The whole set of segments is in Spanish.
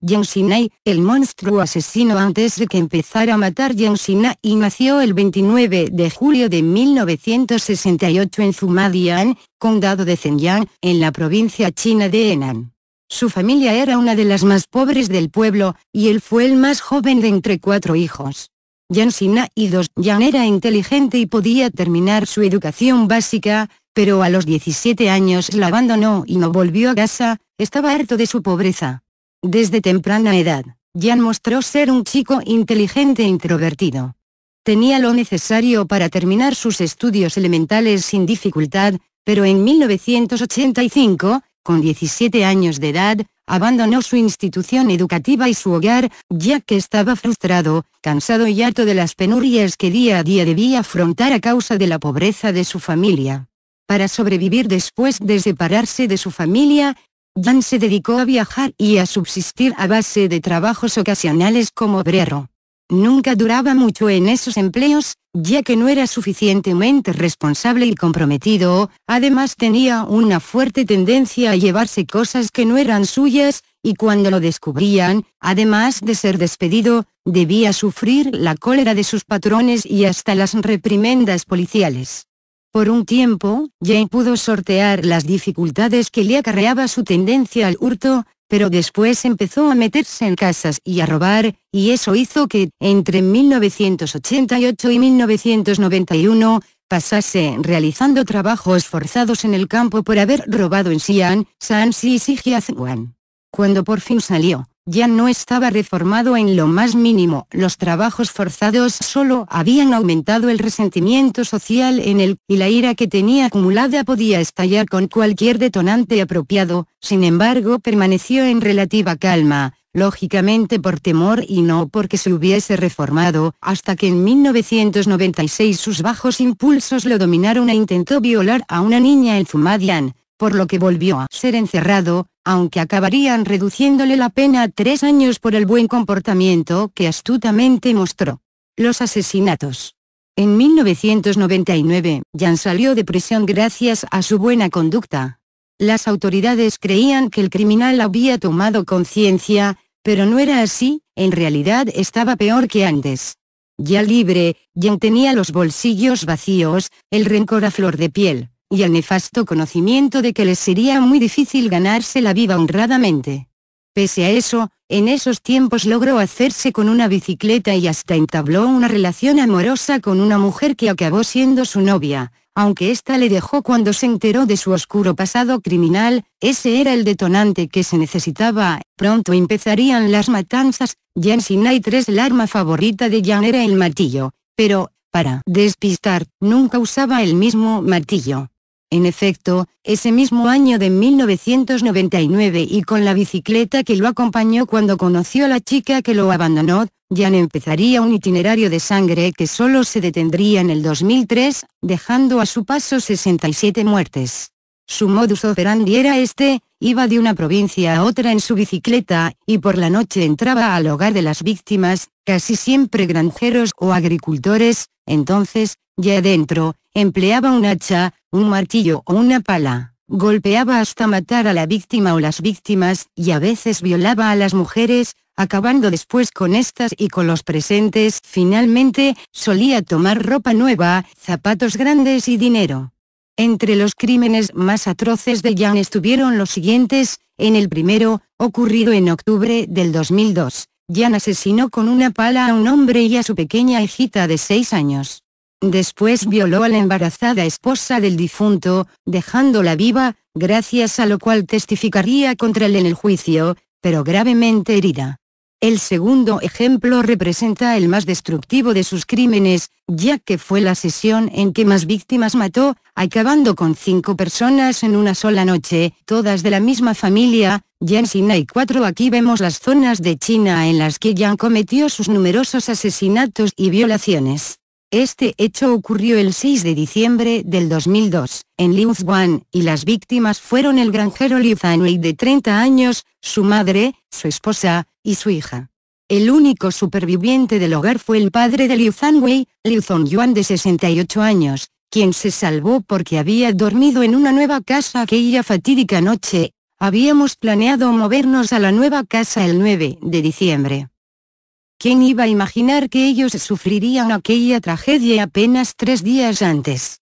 Jiang Xinai, el monstruo asesino antes de que empezara a matar. Jiang Xinai nació el 29 de julio de 1968 en Zhumadian, condado de Zhejiang, en la provincia china de Henan. Su familia era una de las más pobres del pueblo, y él fue el más joven de entre 4 hijos. Jiang Xinai Jiang era inteligente y podía terminar su educación básica, pero a los 17 años la abandonó y no volvió a casa. Estaba harto de su pobreza. Desde temprana edad, Jiang mostró ser un chico inteligente e introvertido. Tenía lo necesario para terminar sus estudios elementales sin dificultad, pero en 1985, con 17 años de edad, abandonó su institución educativa y su hogar, ya que estaba frustrado, cansado y harto de las penurias que día a día debía afrontar a causa de la pobreza de su familia. Para sobrevivir después de separarse de su familia, Jiang se dedicó a viajar y a subsistir a base de trabajos ocasionales como obrero. Nunca duraba mucho en esos empleos, ya que no era suficientemente responsable y comprometido. Además tenía una fuerte tendencia a llevarse cosas que no eran suyas, y cuando lo descubrían, además de ser despedido, debía sufrir la cólera de sus patrones y hasta las reprimendas policiales. Por un tiempo, Jiang pudo sortear las dificultades que le acarreaba su tendencia al hurto, pero después empezó a meterse en casas y a robar, y eso hizo que, entre 1988 y 1991, pasase realizando trabajos forzados en el campo por haber robado en Xi'an, Shanxi y Shijiazhuan. Cuando por fin salió, Jiang no estaba reformado en lo más mínimo. Los trabajos forzados solo habían aumentado el resentimiento social en él, y la ira que tenía acumulada podía estallar con cualquier detonante apropiado. Sin embargo, permaneció en relativa calma, lógicamente por temor y no porque se hubiese reformado, hasta que en 1996 sus bajos impulsos lo dominaron e intentó violar a una niña en Zhumadian, por lo que volvió a ser encerrado, aunque acabarían reduciéndole la pena a 3 años por el buen comportamiento que astutamente mostró. Los asesinatos. En 1999, Jiang salió de prisión gracias a su buena conducta. Las autoridades creían que el criminal había tomado conciencia, pero no era así, en realidad estaba peor que antes. Ya libre, Jiang tenía los bolsillos vacíos, el rencor a flor de piel, y el nefasto conocimiento de que les sería muy difícil ganarse la vida honradamente. Pese a eso, en esos tiempos logró hacerse con una bicicleta y hasta entabló una relación amorosa con una mujer que acabó siendo su novia, aunque ésta le dejó cuando se enteró de su oscuro pasado criminal. Ese era el detonante que se necesitaba. Pronto empezarían las matanzas. Jiang Xinai III. El arma favorita de Jiang era el martillo, pero, para despistar, nunca usaba el mismo martillo. En efecto, ese mismo año de 1999 y con la bicicleta que lo acompañó cuando conoció a la chica que lo abandonó, Jiang empezaría un itinerario de sangre que solo se detendría en el 2003, dejando a su paso 67 muertes. Su modus operandi era iba de una provincia a otra en su bicicleta, y por la noche entraba al hogar de las víctimas, casi siempre granjeros o agricultores. Entonces, ya dentro, empleaba un hacha, un martillo o una pala, golpeaba hasta matar a la víctima o las víctimas, y a veces violaba a las mujeres, acabando después con estas y con los presentes. Finalmente, solía tomar ropa nueva, zapatos grandes y dinero. Entre los crímenes más atroces de Jiang estuvieron los siguientes. En el primero, ocurrido en octubre del 2002, Jiang asesinó con una pala a un hombre y a su pequeña hijita de 6 años. Después violó a la embarazada esposa del difunto, dejándola viva, gracias a lo cual testificaría contra él en el juicio, pero gravemente herida. El segundo ejemplo representa el más destructivo de sus crímenes, ya que fue la sesión en que más víctimas mató, acabando con 5 personas en una sola noche, todas de la misma familia, Jiang Xinai IV. Aquí vemos las zonas de China en las que Jiang cometió sus numerosos asesinatos y violaciones. Este hecho ocurrió el 6 de diciembre del 2002, en Liuzhuan, y las víctimas fueron el granjero Liu Zanwei de 30 años, su madre, su esposa, y su hija. El único superviviente del hogar fue el padre de Liu Zanwei, Liu Zongyuan de 68 años, quien se salvó porque había dormido en una nueva casa aquella fatídica noche. Habíamos planeado movernos a la nueva casa el 9 de diciembre. ¿Quién iba a imaginar que ellos sufrirían aquella tragedia apenas 3 días antes?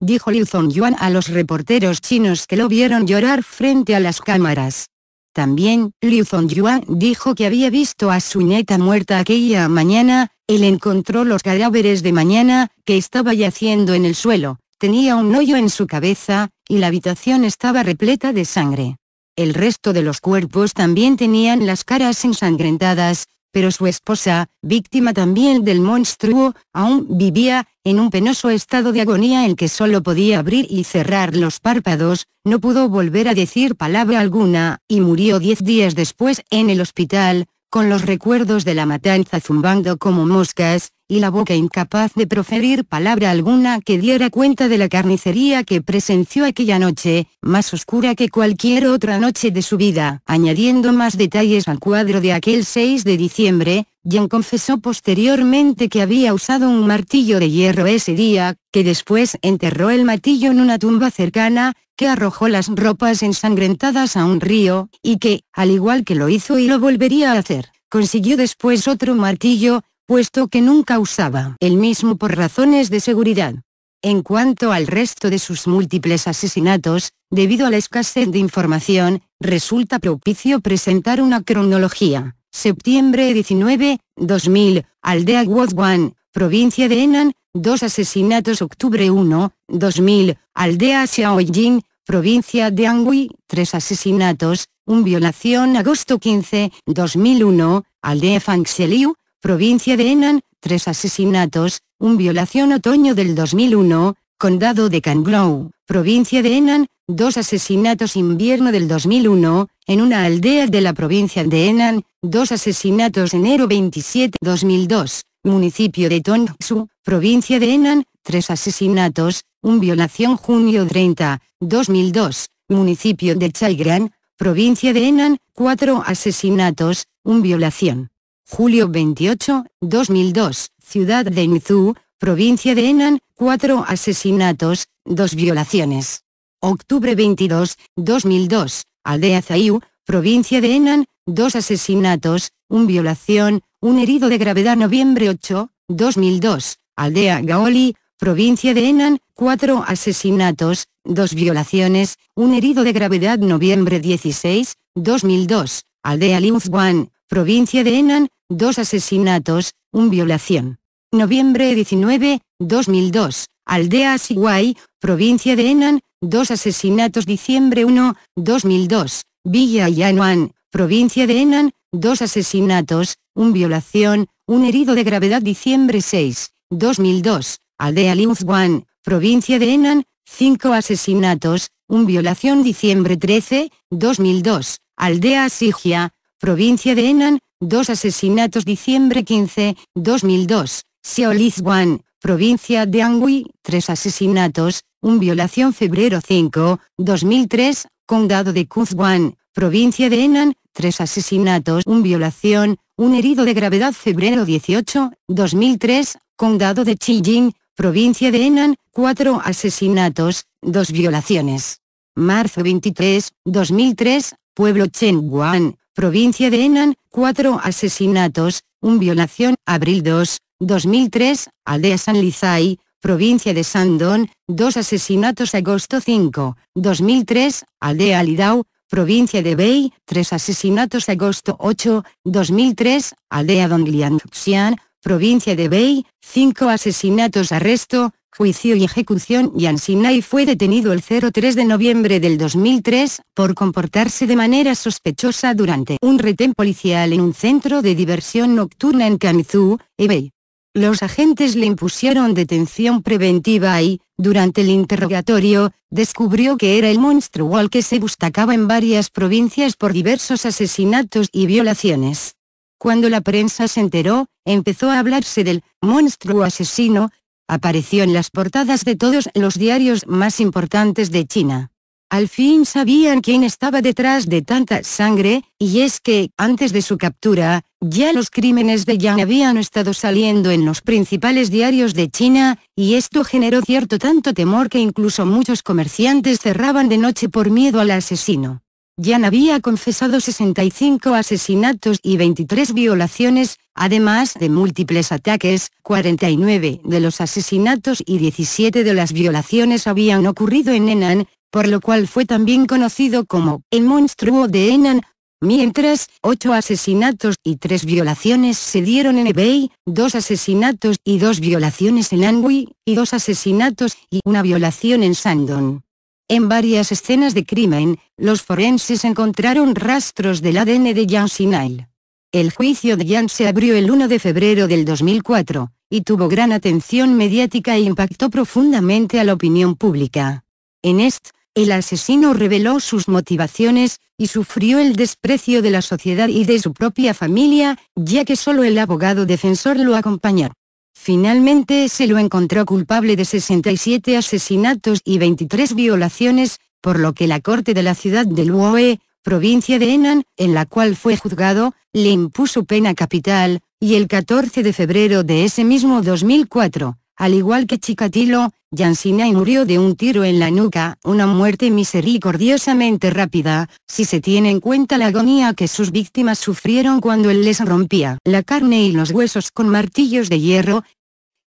Dijo Liu Zongyuan a los reporteros chinos que lo vieron llorar frente a las cámaras. También, Liu Zongyuan dijo que había visto a su nieta muerta aquella mañana. Él encontró los cadáveres de mañana, que estaba yaciendo en el suelo, tenía un hoyo en su cabeza, y la habitación estaba repleta de sangre. El resto de los cuerpos también tenían las caras ensangrentadas, pero su esposa, víctima también del monstruo, aún vivía, en un penoso estado de agonía en que solo podía abrir y cerrar los párpados, no pudo volver a decir palabra alguna, y murió 10 días después en el hospital, con los recuerdos de la matanza zumbando como moscas, y la boca incapaz de proferir palabra alguna que diera cuenta de la carnicería que presenció aquella noche, más oscura que cualquier otra noche de su vida. Añadiendo más detalles al cuadro de aquel 6 de diciembre, Yang confesó posteriormente que había usado un martillo de hierro ese día, que después enterró el martillo en una tumba cercana, que arrojó las ropas ensangrentadas a un río, y que, al igual que lo hizo y lo volvería a hacer, consiguió después otro martillo, puesto que nunca usaba el mismo por razones de seguridad. En cuanto al resto de sus múltiples asesinatos, debido a la escasez de información, resulta propicio presentar una cronología. Septiembre 19, 2000, Aldea Wodwan, provincia de Henan, 2 asesinatos. Octubre 1, 2000, Aldea Xiaoying, provincia de Anhui, 3 asesinatos, 1 violación. Agosto 15, 2001, Aldea Fangsheliu, provincia de Henan, 3 asesinatos, 1 violación. Otoño del 2001, condado de Kanglou, provincia de Henan, 2 asesinatos. Invierno del 2001, en una aldea de la provincia de Henan, 2 asesinatos. Enero 27, 2002, municipio de Tongsu, provincia de Henan, 3 asesinatos, 1 violación. Junio 30, 2002, municipio de Chaigran, provincia de Henan, 4 asesinatos, 1 violación. Julio 28, 2002, ciudad de Nzhou, provincia de Henan, 4 asesinatos, 2 violaciones. Octubre 22, 2002, aldea Zaiyu, provincia de Henan, 2 asesinatos, 1 violación, 1 herido de gravedad. Noviembre 8, 2002, aldea Gaoli, provincia de Henan, 4 asesinatos, 2 violaciones, 1 herido de gravedad. Noviembre 16, 2002, aldea Liuzhuan, provincia de Henan, 2 asesinatos, 1 violación. Noviembre 19, 2002, aldea Siwai, provincia de Henan, 2 asesinatos. Diciembre 1, 2002, Villa Yanuan, provincia de Henan, 2 asesinatos, 1 violación, 1 herido de gravedad. Diciembre 6, 2002, aldea Liuzhuan, provincia de Henan, 5 asesinatos, 1 violación. Diciembre 13, 2002, aldea Sigia, provincia de Henan, 2 asesinatos. Diciembre 15, 2002, Xiaolizhuan, provincia de Anhui, 3 asesinatos, 1 violación. Febrero 5, 2003, condado de Kuzhuan, provincia de Henan, 3 asesinatos, 1 violación, 1 herido de gravedad. Febrero 18, 2003, condado de Chijing, provincia de Henan, 4 asesinatos, 2 violaciones. Marzo 23, 2003, pueblo Chengguan, provincia de Henan, 4 asesinatos, 1 violación. Abril 2, 2003, aldea Sanlizai, provincia de Shandong, 2 asesinatos. Agosto 5, 2003, aldea Lidao, provincia de Bei, 3 asesinatos. Agosto 8, 2003, aldea Dongliangxian, provincia de Bei, 5 asesinatos. Arresto, juicio y ejecución. Yang Xinai fue detenido el 03 de noviembre del 2003, por comportarse de manera sospechosa durante un retén policial en un centro de diversión nocturna en Canzhou, Hebei. Los agentes le impusieron detención preventiva y, durante el interrogatorio, descubrió que era el monstruo al que se destacaba en varias provincias por diversos asesinatos y violaciones. Cuando la prensa se enteró, empezó a hablarse del monstruo asesino. Apareció en las portadas de todos los diarios más importantes de China. Al fin sabían quién estaba detrás de tanta sangre, y es que, antes de su captura, ya los crímenes de Yang habían estado saliendo en los principales diarios de China, y esto generó cierto tanto temor que incluso muchos comerciantes cerraban de noche por miedo al asesino. Jan había confesado 65 asesinatos y 23 violaciones, además de múltiples ataques. 49 de los asesinatos y 17 de las violaciones habían ocurrido en Henan, por lo cual fue también conocido como el monstruo de Henan. Mientras, 8 asesinatos y 3 violaciones se dieron en Hebei, 2 asesinatos y 2 violaciones en Anhui, y 2 asesinatos y 1 violación en Shandong. En varias escenas de crimen, los forenses encontraron rastros del ADN de Jiang Xinai. El juicio de Jan se abrió el 1 de febrero del 2004, y tuvo gran atención mediática e impactó profundamente a la opinión pública. En el asesino reveló sus motivaciones, y sufrió el desprecio de la sociedad y de su propia familia, ya que solo el abogado defensor lo acompañó. Finalmente se lo encontró culpable de 67 asesinatos y 23 violaciones, por lo que la corte de la ciudad de Luohe, provincia de Henan, en la cual fue juzgado, le impuso pena capital, y el 14 de febrero de ese mismo 2004, al igual que Chikatilo, Jiang Xinai murió de un tiro en la nuca, una muerte misericordiosamente rápida, si se tiene en cuenta la agonía que sus víctimas sufrieron cuando él les rompía la carne y los huesos con martillos de hierro.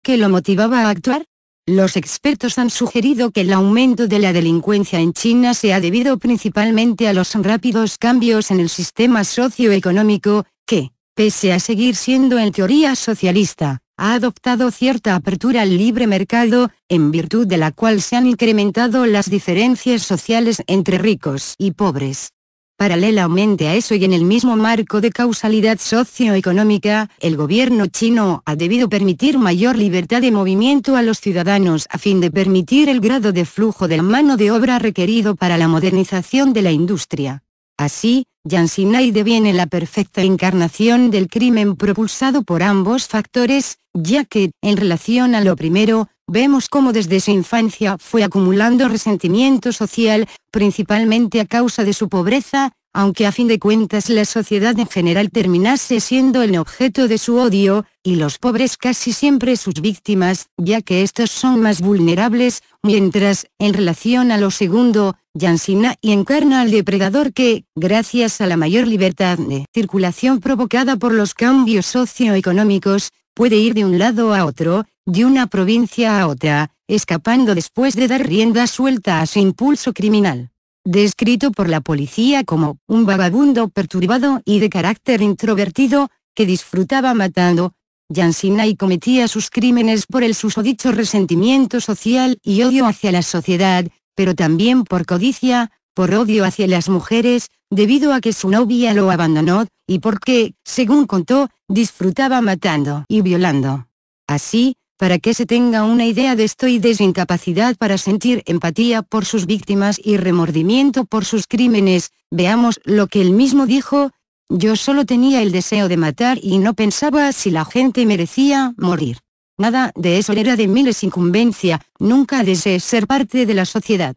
¿Qué lo motivaba a actuar? Los expertos han sugerido que el aumento de la delincuencia en China se ha debido principalmente a los rápidos cambios en el sistema socioeconómico, que, pese a seguir siendo en teoría socialista, ha adoptado cierta apertura al libre mercado, en virtud de la cual se han incrementado las diferencias sociales entre ricos y pobres. Paralelamente a eso y en el mismo marco de causalidad socioeconómica, el gobierno chino ha debido permitir mayor libertad de movimiento a los ciudadanos a fin de permitir el grado de flujo de mano de obra requerido para la modernización de la industria. Así, Jiang Xinai deviene la perfecta encarnación del crimen propulsado por ambos factores, ya que, en relación a lo primero, vemos cómo desde su infancia fue acumulando resentimiento social, principalmente a causa de su pobreza, aunque a fin de cuentas la sociedad en general terminase siendo el objeto de su odio, y los pobres casi siempre sus víctimas, ya que estos son más vulnerables, mientras, en relación a lo segundo, Jiang Xinai encarna al depredador que, gracias a la mayor libertad de circulación provocada por los cambios socioeconómicos, puede ir de un lado a otro, de una provincia a otra, escapando después de dar rienda suelta a su impulso criminal. Descrito por la policía como un vagabundo perturbado y de carácter introvertido, que disfrutaba matando, Jiang Xinai cometía sus crímenes por el susodicho resentimiento social y odio hacia la sociedad, pero también por codicia, por odio hacia las mujeres, debido a que su novia lo abandonó, y porque, según contó, disfrutaba matando y violando. Así, para que se tenga una idea de esto y de su incapacidad para sentir empatía por sus víctimas y remordimiento por sus crímenes, veamos lo que él mismo dijo: yo solo tenía el deseo de matar y no pensaba si la gente merecía morir. Nada de eso era de mi incumbencia, nunca deseé ser parte de la sociedad.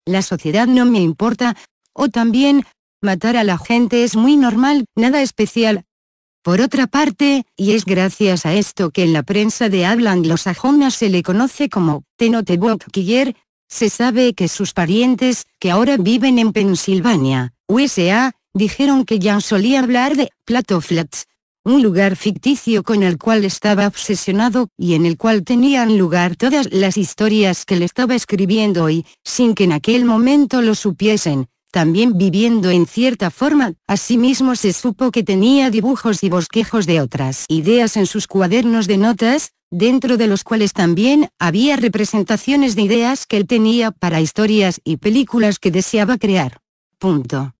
La sociedad no me importa, o también, matar a la gente es muy normal, nada especial. Por otra parte, y es gracias a esto que en la prensa de habla anglosajona se le conoce como The Notebook Killer, se sabe que sus parientes, que ahora viven en Pensilvania, USA, dijeron que Jan solía hablar de Plato Flats, un lugar ficticio con el cual estaba obsesionado y en el cual tenían lugar todas las historias que le estaba escribiendo y, sin que en aquel momento lo supiesen, también viviendo en cierta forma. Asimismo se supo que tenía dibujos y bosquejos de otras ideas en sus cuadernos de notas, dentro de los cuales también había representaciones de ideas que él tenía para historias y películas que deseaba crear. Punto.